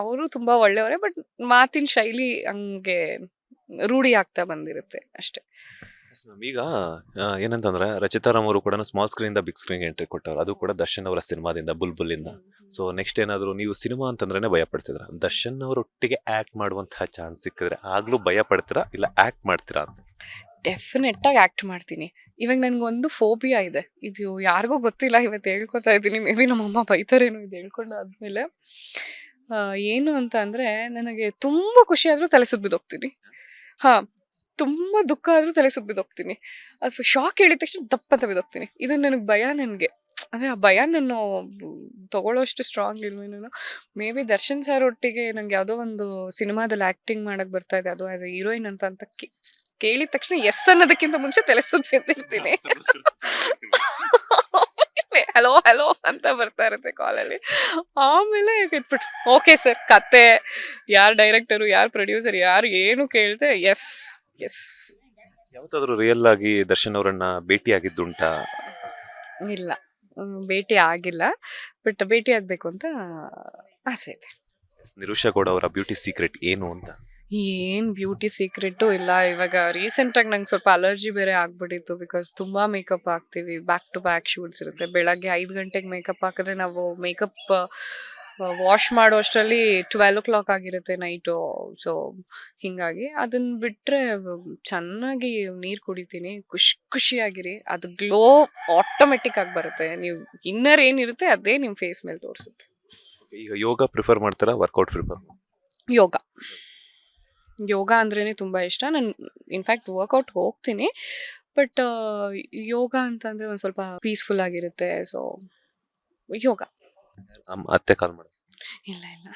ಅವರು ತುಂಬ ಒಳ್ಳೆಯವರೇ, ಬಟ್ ಮಾತಿನ ಶೈಲಿ ಹಂಗೆ ರೂಢಿ ಆಗ್ತಾ ಬಂದಿರುತ್ತೆ ಅಷ್ಟೇ. ಈಗ ಏನಂತಂದ್ರೆ ರಚಿತಾ ರಾಮ್ ಅವರು ಕೂಡ ಸ್ಮಾಲ್ ಸ್ಕ್ರೀನ್ ಇಂದ ಬಿಗ್ ಸ್ಕ್ರೀನ್ ಎಂಟ್ರಿ ಕೊಟ್ಟವ್ರು, ಅದು ಕೂಡ ದರ್ಶನ್ ಅವರ ಸಿನಿಮಾದಿಂದ ಬುಲ್ಬುಲಿಂದ. ಸೊ ನೆಕ್ಸ್ಟ್ ಏನಾದ್ರು ನೀವು ಸಿನಿಮಾ ಅಂತಂದ್ರೆ ಭಯ ಪಡ್ತಿದ್ರ, ದರ್ಶನ್ ಅವರೊಟ್ಟಿಗೆ ಆಕ್ಟ್ ಮಾಡುವಂತಹ ಚಾನ್ಸ್ ಸಿಕ್ಕಿದ್ರೆ ಆಗ್ಲೂ ಭಯ ಪಡ್ತೀರಾ, ಇಲ್ಲ ಆಕ್ಟ್ ಮಾಡ್ತೀರಾ ಅಂತ? ಡೆಫಿನೆಟ್ಟಾಗಿ ಆ್ಯಕ್ಟ್ ಮಾಡ್ತೀನಿ. ಇವಾಗ ನನಗೊಂದು ಫೋಬಿಯಾ ಇದೆ, ಇದು ಯಾರಿಗೂ ಗೊತ್ತಿಲ್ಲ, ಇವತ್ತು ಹೇಳ್ಕೊತಾ ಇದ್ದೀನಿ. ಮೇ ಬಿ ನಮ್ಮಮ್ಮ ಬೈತಾರೇನು ಇದು ಹೇಳ್ಕೊಂಡು ಆದಮೇಲೆ. ಏನು ಅಂತ ಅಂದರೆ, ನನಗೆ ತುಂಬ ಖುಷಿ ಆದರೂ ತಲೆ ಸುತ್ತಿಬಿದ್ದೋಗ್ತೀನಿ. ಹಾಂ, ತುಂಬ ದುಃಖ ಆದರೂ ತಲೆ ಸುತ್ತಿಬಿದ್ದೋಗ್ತೀನಿ. ಅದು ಶಾಕ್ ಹೇಳಿದ ತಕ್ಷಣ ದಪ್ಪಂತ ಬಿದ್ದೋಗ್ತೀನಿ. ಇದು ನನಗೆ ಭಯ. ನನಗೆ ಅಂದರೆ ಆ ಭಯ ನಾನು ತೊಗೊಳ್ಳೋಷ್ಟು ಸ್ಟ್ರಾಂಗ್ ಇಲ್ವೇನೋ. ಮೇ ಬಿ ದರ್ಶನ್ ಸರ್ ಒಟ್ಟಿಗೆ ನಂಗೆ ಯಾವುದೋ ಒಂದು ಸಿನಿಮಾದಲ್ಲಿ ಆ್ಯಕ್ಟಿಂಗ್ ಮಾಡೋಕ್ಕೆ ಬರ್ತಾ ಇದೆ, ಅದು ಆ್ಯಸ್ ಎ ಹೀರೋಯಿನ್ ಅಂತ ಕೇಳಿದ ತಕ್ಷಣ ಎಸ್ ಅನ್ನೋದಕ್ಕಿಂತ ಮುಂಚೆ ತಲೆ ಸುತ್ತಿ ಬಿದ್ದಿರ್ತೀನಿ. ಹಲೋ ಅಂತ ಬರ್ತಾ ಇರುತ್ತೆ ಕಾಲಲ್ಲಿ. ಆಮೇಲೆ ಇಟ್ಬಿಟ್ಟು ಓಕೆ ಸರ್, ಕತೆ ಯಾರು ಡೈರೆಕ್ಟರು, ಯಾರು ಪ್ರೊಡ್ಯೂಸರ್, ಯಾರು ಏನು ಕೇಳಿದೆ ಎಸ್. ಯಾವತ್ತಾದ್ರೂ ರಿಯಲ್ ಆಗಿ ದರ್ಶನ್ ಅವರನ್ನ ಭೇಟಿ ಆಗಿದ್ದುಂಟಾ? ಇಲ್ಲ, ಭೇಟಿ ಆಗಿಲ್ಲ, ಬಟ್ ಭೇಟಿ ಆಗಬೇಕು ಅಂತ ಆಸೆ ಇದೆ. ನಿರೂಷಾ ಗೌಡ ಅವರ ಬ್ಯೂಟಿ ಸೀಕ್ರೆಟ್ ಏನು ಅಂತ? ಏನು ಬ್ಯೂಟಿ ಸೀಕ್ರೆಟು ಇಲ್ಲ. ಇವಾಗ ರೀಸೆಂಟಾಗಿ ನಂಗೆ ಸ್ವಲ್ಪ ಅಲರ್ಜಿ ಬೇರೆ ಆಗ್ಬಿಟ್ಟಿತ್ತು. ಬಿಕಾಸ್ ತುಂಬ ಮೇಕಪ್ ಹಾಕ್ತೀವಿ, ಬ್ಯಾಕ್ ಟು ಬ್ಯಾಕ್ ಶೂಟ್ಸ್ ಇರುತ್ತೆ. ಬೆಳಗ್ಗೆ 5 ಗಂಟೆಗೆ ಮೇಕಪ್ ಹಾಕಿದ್ರೆ ನಾವು ಮೇಕಪ್ ವಾಶ್ ಮಾಡೋ ಅಷ್ಟರಲ್ಲಿ 12 o'clock ಆಗಿರುತ್ತೆ ನೈಟು. ಸೊ ಹೀಗಾಗಿ ಅದನ್ನು ಬಿಟ್ಟರೆ ಚೆನ್ನಾಗಿ ನೀರು ಕುಡಿತೀನಿ, ಖುಷಿಯಾಗಿರಿ. ಅದು ಗ್ಲೋ ಆಟೋಮೆಟಿಕ್ ಆಗಿ ಬರುತ್ತೆ. ನೀವು ಇನ್ನರ್ ಏನಿರುತ್ತೆ ಅದೇ ನಿಮ್ಮ ಫೇಸ್ ಮೇಲೆ ತೋರಿಸುತ್ತೆ. ಈಗ ಯೋಗ ಪ್ರಿಫರ್ ಮಾಡ್ತಾರಾ, ವರ್ಕೌಟ್ ಪ್ರಿಫರ್? ಯೋಗ ಯೋಗ ಅಂದ್ರೇ ತುಂಬ ಇಷ್ಟ. ನಾನು ಇನ್ಫ್ಯಾಕ್ಟ್ ವರ್ಕೌಟ್ ಹೋಗ್ತೀನಿ. ಬಟ್ ಯೋಗ ಅಂತಂದರೆ ಒಂದು ಸ್ವಲ್ಪ ಪೀಸ್ಫುಲ್ ಆಗಿರುತ್ತೆ. ಸೊ ಯೋಗ. ಅತ್ತೆ ಕಾಲ್ ಮಾಡಿ, ಇಲ್ಲ ಇಲ್ಲ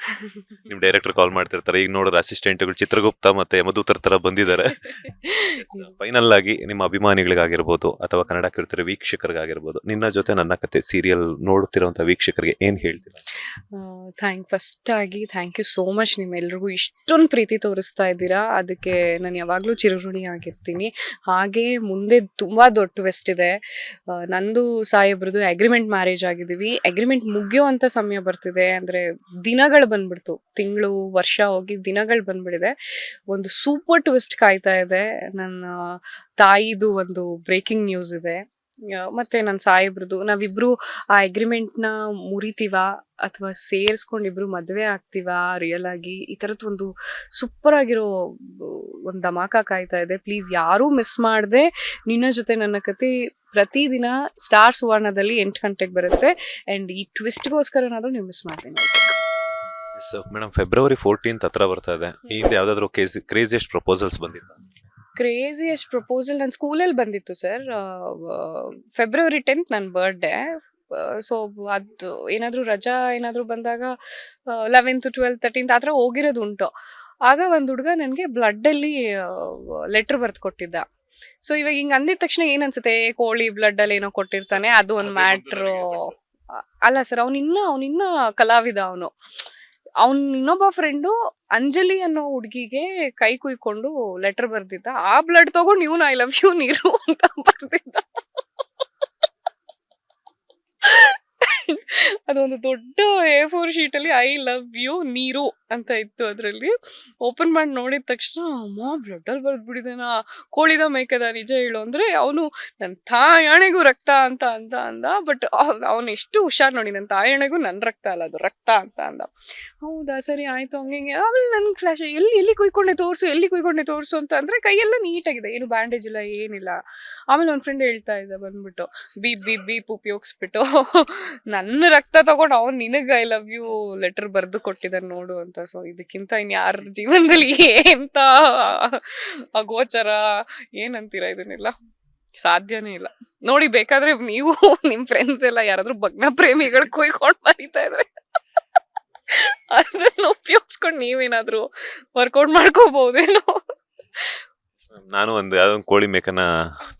ನಿಮ್ ಡೈರೆಕ್ಟರ್ ಕಾಲ್ ಮಾಡ್ತಿರ್ತಾರೆ. ಈಗ ನೋಡಿದ್ರೆ ಅಸಿಸ್ಟೆಂಟ್ಗಳು ಚಿತ್ರಗುಪ್ತ ಮತ್ತೆ ಯಮದೂತರ ತರ ಬಂದಿದ್ದಾರೆ. ಫೈನಲ್ ಆಗಿ ನಿಮ್ಮ ಅಭಿಮಾನಿಗಳಿಗಾಗಿರ್ಬೋದು ಅಥವಾ ಕನ್ನಡ ಕೇಳ್ತಿರೋ ವೀಕ್ಷಕರಿಗಾಗಿರ್ಬೋದು, ನಿನ್ನ ಜೊತೆ ನನ್ನ ಕತೆ ಸೀರಿಯಲ್ ನೋಡುತ್ತಿರುವಂತ ವೀಕ್ಷಕರಿಗೆ ಏನ್ ಹೇಳ್ತೀರಾ? ಫಸ್ಟ್ ಆಗಿ ಥ್ಯಾಂಕ್ ಯು ಸೋ ಮಚ್. ನಿಮ್ಮೆಲ್ರಿಗೂ ಇಷ್ಟೊಂದು ಪ್ರೀತಿ ತೋರಿಸ್ತಾ ಇದ್ದೀರಾ, ಅದಕ್ಕೆ ನಾನು ಯಾವಾಗಲೂ ಚಿರಋಣಿ ಆಗಿರ್ತೀನಿ. ಹಾಗೆ ಮುಂದೆ ತುಂಬ ದೊಡ್ಡ ಟ್ವಿಸ್ಟ್ ಇದೆ. ನಂದು ಸಾಹೇಬ್ರದ್ದು ಅಗ್ರಿಮೆಂಟ್ ಮ್ಯಾರೇಜ್ ಆಗಿದ್ದೀವಿ. ಅಗ್ರಿಮೆಂಟ್ ಮುಗಿಯೋ ಅಂಥ ಸಮಯ ಬರ್ತಿದೆ, ಅಂದರೆ ದಿನಗಳು ಬಂದ್ಬಿಡ್ತು. ತಿಂಗಳು ವರ್ಷ ಹೋಗಿ ದಿನಗಳು ಬಂದ್ಬಿಟ್ಟಿದೆ. ಒಂದು ಸೂಪರ್ ಟ್ವಿಸ್ಟ್ ಕಾಯ್ತಾ ಇದೆ. ನನ್ನ ತಾಯಿದು ಒಂದು ಬ್ರೇಕಿಂಗ್ ನ್ಯೂಸ್ ಇದೆ. ಮತ್ತೆ ನನ್ನ ಸಾಹೇಬ್ರದ್ದು. ನಾವಿಬ್ರು ಆ ಅಗ್ರಿಮೆಂಟ್ನ ಮುರಿತೀವ ಅಥವಾ ಸೇರಿಸ್ಕೊಂಡಿಬ್ರು ಮದುವೆ ಆಗ್ತೀವಾ ರಿಯಲ್ ಆಗಿ, ಈ ಥರದ್ದು ಒಂದು ಸೂಪರ್ ಆಗಿರೋ ಒಂದು ಧಮಾಕ ಕಾಯ್ತಾ ಇದೆ. ಪ್ಲೀಸ್ ಯಾರೂ ಮಿಸ್ ಮಾಡದೆ ನಿನ್ನ ಜೊತೆ ನನ್ನ ಕತೆ ಪ್ರತಿದಿನ ಸ್ಟಾರ್ ಸುವರ್ಣದಲ್ಲಿ 8 ಗಂಟೆಗೆ ಬರುತ್ತೆ. ಆ್ಯಂಡ್ ಈ ಟ್ವಿಸ್ಟ್ಗೋಸ್ಕರನಾದರೂ ನೀವು ಮಿಸ್ ಮಾಡ್ತೀನಿ. ಮೇಡಮ್, ಫೆಬ್ರವರಿ 14 ಹತ್ರ ಬರ್ತಾ ಇದೆ. ಈ ಹಿಂದೆ ಯಾವ್ದಾದ್ರು ಕ್ರೇಜಿಯೆಸ್ಟ್ ಪ್ರಪೋಸಲ್ಸ್ ಬಂದಿತ್ತು? ಕ್ರೇಜಿಯೆಸ್ಟ್ ಪ್ರಪೋಸಲ್ ನನ್ನ ಸ್ಕೂಲಲ್ಲಿ ಬಂದಿತ್ತು ಸರ್. ಫೆಬ್ರವರಿ 10th ನನ್ನ ಬರ್ಡೇ. ಸೊ ಅದು ಏನಾದರೂ ರಜಾ ಏನಾದರೂ ಬಂದಾಗ 11th 12th 13th ಆ ಥರ ಹೋಗಿರೋದು ಉಂಟು. ಆಗ ಒಂದು ಹುಡುಗ ನನಗೆ ಬ್ಲಡ್ಡಲ್ಲಿ ಲೆಟ್ರ್ ಬರೆದು ಕೊಟ್ಟಿದ್ದ. ಸೊ ಇವಾಗ ಹಿಂಗೆ ಅಂದಿದ ತಕ್ಷಣ ಏನು ಅನ್ಸುತ್ತೆ, ಕೋಳಿ ಬ್ಲಡ್ಡಲ್ಲಿ ಏನೋ ಕೊಟ್ಟಿರ್ತಾನೆ, ಅದು ಒಂದು ಮ್ಯಾಟ್ರು ಅಲ್ಲ ಸರ್. ಅವನಿನ್ನ ಕಲಾವಿದ. ಅವನು ಇನ್ನೊಬ್ಬ ಫ್ರೆಂಡು ಅಂಜಲಿ ಅನ್ನೋ ಹುಡುಗಿಗೆ ಕೈ ಕುಯ್ಕೊಂಡು ಲೆಟರ್ ಬರ್ದಿದ್ದ. ಆ ಬ್ಲಡ್ ತಗೊಂಡು ಇವನು ಐ ಲವ್ ಯು ನೀರು ಅಂತ ಬರ್ದಿದ್ದ. ಅದೊಂದು ದೊಡ್ಡ A4 ಶೀಟಲ್ಲಿ ಐ ಲವ್ ಯು ನೀರು ಅಂತ ಇತ್ತು. ಅದರಲ್ಲಿ ಓಪನ್ ಮಾಡಿ ನೋಡಿದ ತಕ್ಷಣ ಅಮ್ಮ ಬ್ಲಡ್ಡಲ್ಲಿ ಬರೆದ್ಬಿಟ್ಟಿದ್ದೇನಾ, ಕೋಳಿದ ಮೇಕದ ನಿಜ ಹೇಳು ಅಂದರೆ ಅವನು ನನ್ನ ತಾಯಣೆಗೂ ರಕ್ತ ಅಂತ ಅಂದ. ಬಟ್ ಅವನು ಎಷ್ಟು ಹುಷಾರು ನೋಡಿ, ನನ್ನ ತಾಯಣೆಗೂ ನನ್ನ ರಕ್ತ ಅಲ್ಲ, ಅದು ರಕ್ತ ಅಂತ ಅಂದ. ಹೌದಾ ಸರಿ ಆಯಿತು ಹಂಗೆ. ಆಮೇಲೆ ನನ್ನ ಫ್ಲ್ಯಾಶ್ ಎಲ್ಲಿ ಕುಯ್ಕೊಂಡೆ ತೋರಿಸು ಅಂತ ಅಂದರೆ ಕೈಯೆಲ್ಲ ನೀಟಾಗಿದೆ, ಏನು ಬ್ಯಾಂಡೇಜ್ ಇಲ್ಲ ಏನಿಲ್ಲ. ಆಮೇಲೆ ನನ್ನ ಫ್ರೆಂಡ್ ಹೇಳ್ತಾ ಇದ್ದ ಬಂದ್ಬಿಟ್ಟು ಬೀಪ್ ಉಪಯೋಗಿಸ್ಬಿಟ್ಟು ನನ್ನ ರಕ್ತ ತಗೊಂಡು ಅವ್ನು ನಿನಗೆ ಐ ಲವ್ ಯು ಲೆಟರ್ ಬರೆದು ಕೊಟ್ಟಿದ್ದಾನೆ ನೋಡು ಅಂತ. ಸೊ ಇದಕ್ಕಿಂತ ಇನ್ಯಾರ ಜೀವನದಲ್ಲಿ ಎಂತ ಅಗೋಚರ ಏನಂತೀರಾ, ಇದನ್ನೆಲ್ಲ ಸಾಧ್ಯನೇ ಇಲ್ಲ. ನೋಡಿ ಬೇಕಾದ್ರೆ ನೀವು ನಿಮ್ಮ ಫ್ರೆಂಡ್ಸ್ ಎಲ್ಲ ಯಾರಾದ್ರೂ ಭಗ್ನ ಪ್ರೇಮಿಗಳು ಕುಯ್ಕೊಂಡು ಬರೀತಾ ಇದ್ರೆ ಅದನ್ನ ಉಪಯೋಗಿಸ್ಕೊಂಡು ನೀವೇನಾದ್ರೂ ವರ್ಕೌಟ್ ಮಾಡ್ಕೋಬಹುದೇನೋ. ನಾನು ಯಾವ್ದೊಂದು ಕೋಳಿ ಮೇಕನ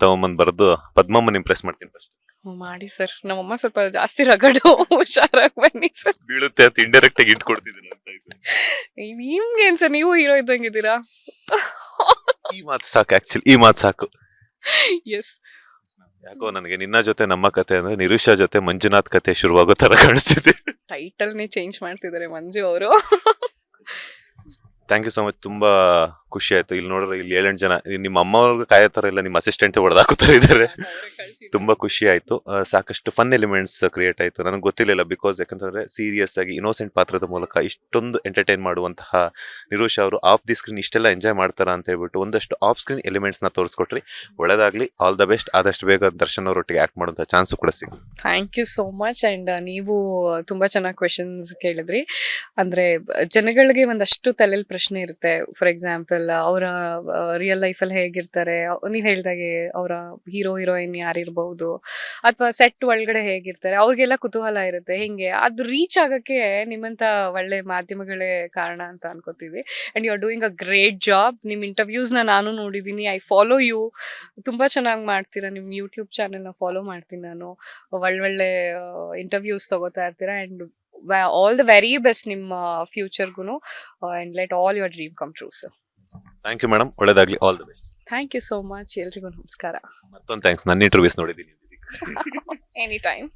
ತಗೊಂಬಂದ್ ಬರೆದು ಪದ್ಮಮ್ಮನ ಇಂಪ್ರೆಸ್ ಮಾಡ್ತೀನಿ ಫಸ್ಟ್. ಮಾಡಿ ಸರ್, ನಮ್ಮಮ್ಮ ಸ್ವಲ್ಪ ಜಾಸ್ತಿ ರಗಡು, ಹುಷಾರಾಗಿ ಬನ್ನಿ ಸರ್. ಬೀಳುತ್ತೆ ಅಂತ ಇಂಡೈರೆಕ್ಟ್ ಆಗಿ ಇಟ್ಕೊಡ್ತಿದ್ದೀನಿ ಅಂತ. ನಿಮ್ಗೇನ್ ಸರ್, ನೀವು ಹೀರೋ ಇದ್ದಂಗಿದ್ದೀರಾ. ಈ ಮಾತು ಸಾಕು, ಆಕ್ಚುಲಿ ಈ ಮಾತು ಸಾಕು. ಎಸ್. ಯಾಕೋ ನನಗೆ ನಿನ್ನ ಜೊತೆ ನಮ್ಮ ಕತೆ ಅಂದ್ರೆ ನಿರುಷಾ ಜೊತೆ ಮಂಜುನಾಥ್ ಕತೆ ಶುರುವಾಗೋ ತರ ಕಾಣಿಸ್ತಿದೆ. ಟೈಟಲ್ನೇ ಚೇಂಜ್ ಮಾಡ್ತಿದ್ದಾರೆ ಮಂಜು ಅವರು. Thank you so much. ತುಂಬಾ ಖುಷಿ ಆಯ್ತು. ಇಲ್ಲಿ ನೋಡ್ರೆ ಇಲ್ಲಿ 7-8 ಜನ ನಿಮ್ಮ ಅಮ್ಮ ಅವ್ರಿಗೆ ಕಾಯತ್ತಾರೆ, ಇಲ್ಲ ನಿಮ್ಮ ಅಸಿಸ್ಟೆಂಟ್ ಹೊಡೆದಾಕೋತಾರೆ ಇದ್ದಾರೆ. ತುಂಬಾ ಖುಷಿ ಆಯ್ತು. ಸಾಕಷ್ಟು ಫನ್ ಎಲಿಮೆಂಟ್ಸ್ ಕ್ರಿಯೇಟ್ ಆಯ್ತು. ನನಗೆ ಗೊತ್ತಿರಲಿಲ್ಲ, ಬಿಕಾಸ್ ಯಾಕಂತಂದ್ರೆ ಸೀರಿಯಸ್ ಆಗಿ ಇನ್ನೋಸೆಂಟ್ ಪಾತ್ರದ ಮೂಲಕ ಇಷ್ಟೊಂದು ಎಂಟರ್ಟೈನ್ ಮಾಡುವಂತಹ ನಿರುಷ್ ಅವರು ಆಫ್ ದಿ ಸ್ಕ್ರೀನ್ ಇಷ್ಟೆಲ್ಲ ಎಂಜಾಯ್ ಮಾಡ್ತಾರ ಅಂತ ಹೇಳ್ಬಿಟ್ಟು ಒಂದಷ್ಟು ಆಫ್ ಸ್ಕ್ರೀನ್ ಎಲಿಮೆಂಟ್ಸ್ ನ ತೋರಿಸ್ಕೊಟ್ರಿ. ಒಳ್ಳೆದಾಗ್ಲಿ, ಆಲ್ ದ ಬೆಸ್ಟ್. ಆದಷ್ಟು ಬೇಗ ದರ್ಶನ್ ಅವರೊಟ್ಟಿಗೆ ಆಕ್ಟ್ ಮಾಡುವಂತಹ ಚಾನ್ಸ್ ಕೂಡ ಸಿಗುತ್ತೆ. Thank you so much. And ನೀವು ತುಂಬಾ ಚೆನ್ನಾಗಿ ಕ್ವೆಶನ್ಸ್ ಕೇಳಿದ್ರಿ. ಅಂದ್ರೆ ಜನಗಳಿಗೆ ಒಂದಷ್ಟು ತಲೆಯಲ್ಲಿ ಪ್ರಶ್ನೆ ಇರುತ್ತೆ. ಫಾರ್ ಎಕ್ಸಾಂಪಲ್ ಅವರ ರಿಯಲ್ ಲೈಫಲ್ಲಿ ಹೇಗಿರ್ತಾರೆ, ನೀವು ಹೇಳ್ದಾಗೆ ಅವರ ಹೀರೋಯಿನ್ ಯಾರಿರ್ಬಹುದು, ಅಥವಾ ಸೆಟ್ ಒಳಗಡೆ ಹೇಗಿರ್ತಾರೆ, ಅವ್ರಿಗೆಲ್ಲ ಕುತೂಹಲ ಇರುತ್ತೆ. ಹಿಂಗೆ ಅದು ರೀಚ್ ಆಗಕ್ಕೆ ನಿಮ್ಮಂತ ಒಳ್ಳೆ ಮಾಧ್ಯಮಗಳೇ ಕಾರಣ ಅಂತ ಅನ್ಕೋತೀವಿ. And you are doing a great job. ನಿಮ್ಮ ಇಂಟರ್ವ್ಯೂಸ್ನ ನಾನು ನೋಡಿದ್ದೀನಿ. I follow you. ತುಂಬಾ ಚೆನ್ನಾಗಿ ಮಾಡ್ತೀರಾ. ನಿಮ್ಮ ಯೂಟ್ಯೂಬ್ ಚಾನೆಲ್ನ ಫಾಲೋ ಮಾಡ್ತೀನಿ ನಾನು. ಒಳ್ಳೊಳ್ಳೆ ಇಂಟರ್ವ್ಯೂಸ್ ತಗೋತಾ ಇರ್ತೀರಾ. And all the very best ನಿಮ್ಮ ಫ್ಯೂಚರ್ಗೂ. And let all your dream come true sir. Thank you madam, ಒಳ್ಳೆದಾಗ್ಲಿ, all the best. Thank you so much. ಎಲ್ರಿಗೂ ನಮಸ್ಕಾರ. ಮತ್ತೊಂದು ಥ್ಯಾಂಕ್ಸ್, ನನ್ನ ಇಂಟರ್ವ್ಯೂಸ್ ನೋಡಿದ್ದೀನಿ. Any time.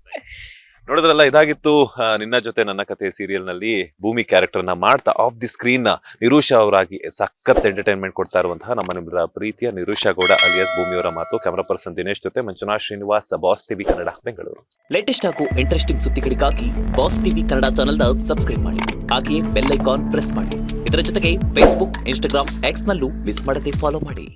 ನೋಡಿದ್ರಲ್ಲ, ಇದಾಗಿತ್ತು ನಿನ್ನ ಜೊತೆ ನನ್ನ ಕತೆ ಸೀರಿಯಲ್ ನಲ್ಲಿ ಭೂಮಿ ಕ್ಯಾರೆಕ್ಟರ್ ನ ಮಾಡ್ತಾ ಆಫ್ ದಿ ಸ್ಕ್ರೀನ್ ನಿರುಷಾ ಅವರಾಗಿ ಸಖತ್ ಎಂಟರ್ಟೈನ್ಮೆಂಟ್ ಕೊಡ್ತಾ ಇರುವಂತಹ ನಮ್ಮ ನಿಮ್ಮರ ಪ್ರೀತಿಯ ನಿರುಷಾ ಗೌಡ ಅಲಿಯಾಸ್ ಭೂಮಿಯವರ ಮಾತು. ಕ್ಯಾಮರಾ ಪರ್ಸನ್ ದಿನೇಶ್ ಜೊತೆ Manjunath Srinivas, boss TV Kannada, Bengaluru. Latest ಹಾಗೂ ಇಂಟ್ರೆಸ್ಟಿಂಗ್ ಸುದ್ದಿಗಳಿಗಾಗಿ ಬಾಸ್ ಟಿವಿ ಕನ್ನಡ ಚಾನೆಲ್ನ ಸಬ್ಸ್ಕ್ರೈಬ್ ಮಾಡಿ. ಹಾಗೆಯೇ ಬೆಲ್ ಐಕಾನ್ ಪ್ರೆಸ್ ಮಾಡಿ. ಇದರ ಜೊತೆಗೆ ಫೇಸ್ಬುಕ್, ಇನ್ಸ್ಟಾಗ್ರಾಮ್, ಎಕ್ಸ್ ನಲ್ಲೂ ಮಿಸ್ ಮಾಡದೆ ಫಾಲೋ ಮಾಡಿ.